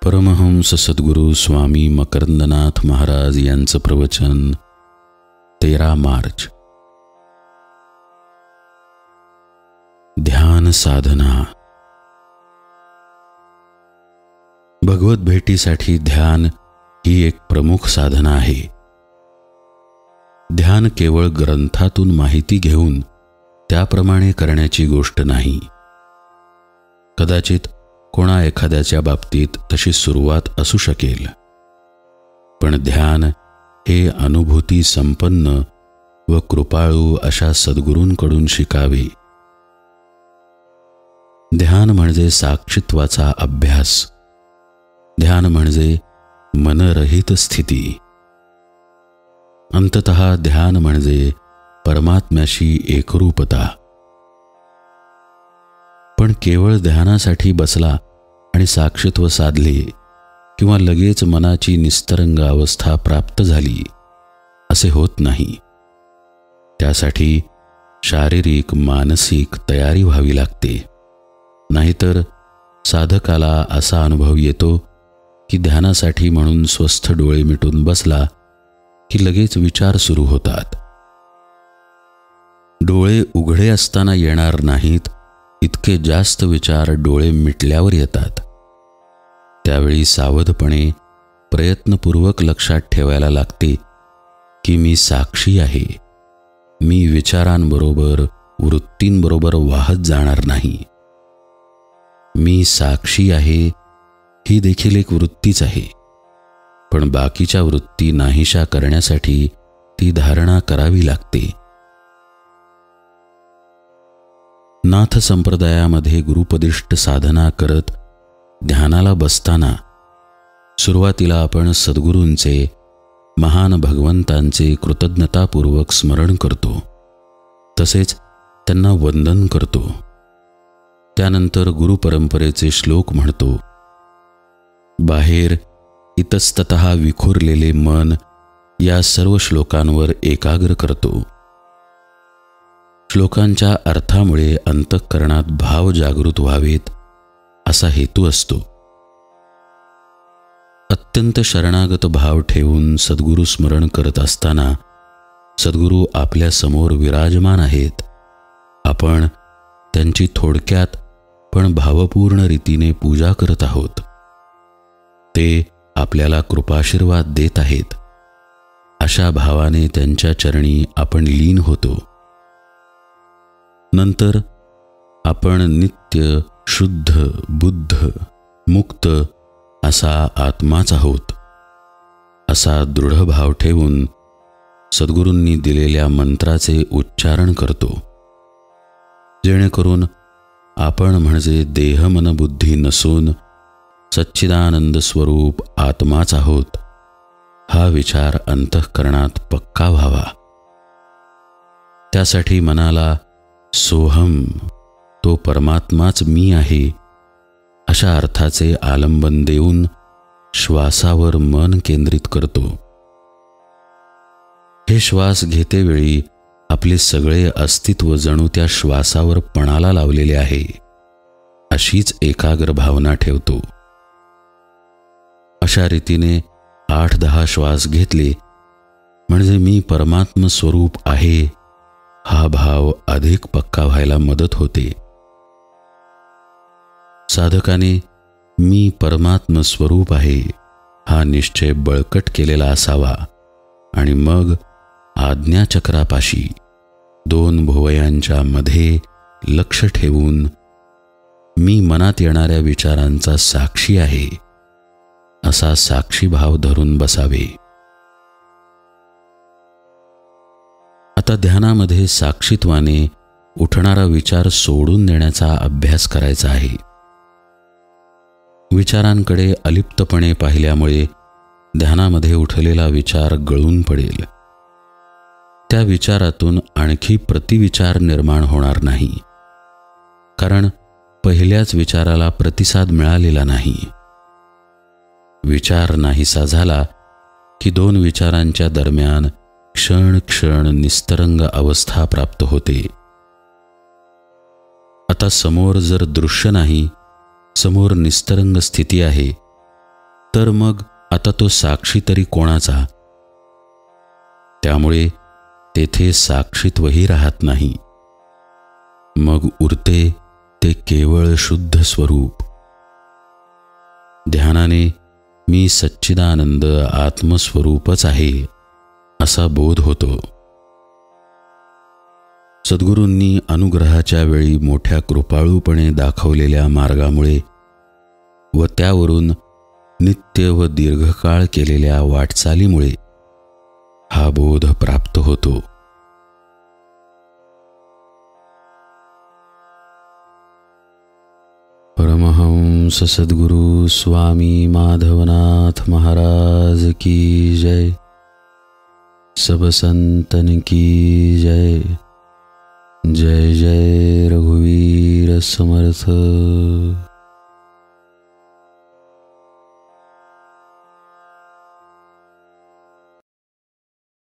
परमहंस सद्गुरू स्वामी मकरंदनाथ महाराज यांचं प्रवचन 13 मार्च। ध्यान साधना। भगवत भेटीसाठी ध्यान ही एक प्रमुख साधना आहे। ध्यान केवळ ग्रंथातून माहिती घेऊन त्याप्रमाणे करण्याची गोष्ट नाही। कदाचित कोणा एखाद्याच्या बाबतीत तशी सुरुवात असू शकेल, पण ध्यान हे अनुभूती संपन्न व कृपाळू अशा सद्गुरूंकडून शिकावे। ध्यान म्हणजे साक्षीत्वाचा अभ्यास। ध्यान म्हणजे मनरहित स्थिती। अंततः ध्यान म्हणजे परमात्म्याशी एकरूपता। पण केवळ ध्यानासाठी बसला आणि साक्षीत्व साधले किंवा लगेच मनाची निस्तरंग अवस्था प्राप्त झाली असे होत नाही। त्यासाठी शारीरिक मानसिक तयारी व्हावी लागते। नाहीतर साधकाला असा अनुभव येतो की ध्यानासाठी म्हणून स्वस्थ डोळे मिटून बसला की लगेच विचार सुरू होतात। डोळे उघडे असताना येणार नाहीत इतके जास्त विचार डोळे मिटल्यावर येतात। त्यावेळी सावधपणे प्रयत्नपूर्वक लक्षात ठेवायला लागते की मी साक्षी आहे। मी विचारांबरोबर वृत्तींबरोबर वाहत जाणार नाही। मी साक्षी आहे ही देखील एक वृत्तीच आहे, पण बाकीच्या वृत्ती नाहीशा करण्यासाठी ती धारणा करावी लागते। नाथ संप्रदायामध्ये गुरुपदिष्ट साधना करत ध्यानाला बसताना सुरुवातीला आपण सद्गुरूंचे महान भगवंतांचे कृतज्ञतापूर्वक स्मरण करतो, तसेच त्यांना वंदन करतो। त्यानंतर गुरुपरंपरेचे श्लोक म्हणतो। बाहेर इतस्ततः विखुरलेले मन या सर्व श्लोकांवर एकाग्र करतो। श्लोकांच्या अर्थामुळे अंतःकरणात भाव जागृत व्हावेत असा हेतू असतो। अत्यंत शरणागत भाव ठेवून सद्गुरू स्मरण करत असताना सद्गुरू आपल्या समोर विराजमान आहेत। आपण त्यांची थोडक्यात पण भावपूर्ण रीतीने पूजा करत आहोत। ते आपल्याला कृपाशीर्वाद देत आहेत अशा भावाने त्यांच्या चरणी आपण लीन होतो। नंतर आपण नित्य शुद्ध बुद्ध मुक्त असा आत्माच आहोत असा दृढ भाव ठेवून सद्गुरूंनी दिलेल्या मंत्राचे उच्चारण करतो, जेणेकरून आपण म्हणजे देह मन बुद्धी नसून सच्चिदानंद स्वरूप आत्माच आहोत हा विचार अंतःकरणात पक्का व्हावा। त्यासाठी मनाला सोहम तो परमात्माच मी आहे अशा अर्थाचे आलंबन देऊन श्वासावर मन केंद्रित करतो। हे श्वास घेतेवेळी आपले सगळे अस्तित्व जणू त्या श्वासावर पणाला लावलेले आहे अशीच एकाग्र भावना ठेवतो। अशा रीतीने 8-10 श्वास घेतले म्हणजे मी परमात्म स्वरूप आहे हा भाव अधिक पक्का व्हायला मदत होते। साधकाने मी परमात्म स्वरूप आहे हा निश्चय बळकट केलेला असावा आणि मग आज्ञाचक्रापाशी 2 भुवयांच्या मध्ये लक्ष ठेवून मी मनात येणाऱ्या विचारांचा साक्षी आहे असा साक्षीभाव धरून बसावे। आता ध्यानामध्ये साक्षीत्वाने उठणारा विचार सोडून देण्याचा अभ्यास करायचा आहे। विचारांकडे अलिप्तपणे पाहिल्यामुळे ध्यानामध्ये उठलेला विचार गळून पडेल। त्या विचारातून आणखी प्रतिविचार निर्माण होणार नाही, कारण पहिल्याच विचाराला प्रतिसाद मिळालेला नाही। विचार नाहीसा झाला की 2 विचारांच्या दरम्यान क्षण क्षण निस्तरंग अवस्था प्राप्त होते। आता समोर जर दृश्य नाही, समोर निस्तरंग स्थिती आहे, तर मग आता तो साक्षी तरी कोणाचा? त्यामुळे तेथे साक्षीत्वही राहत नाही. मग उरते ते केवळ शुद्ध स्वरूप. ध्यानाने मी सच्चिदानंद आत्मस्वरूपच आहे असा बोध होतो. सद्गुरूंनी अनुग्रहाच्या वेळी मोठ्या कृपाळूपणे दाखवलेल्या मार्गामुळे व त्यावरून नित्य व दीर्घकाळ केलेल्या वाटचालीमुळे हा बोध प्राप्त होतो. परमहंस सद्गुरु स्वामी माधवनाथ महाराज की जय. सब संतन की जय. जय जय रघुवीर समर्थ.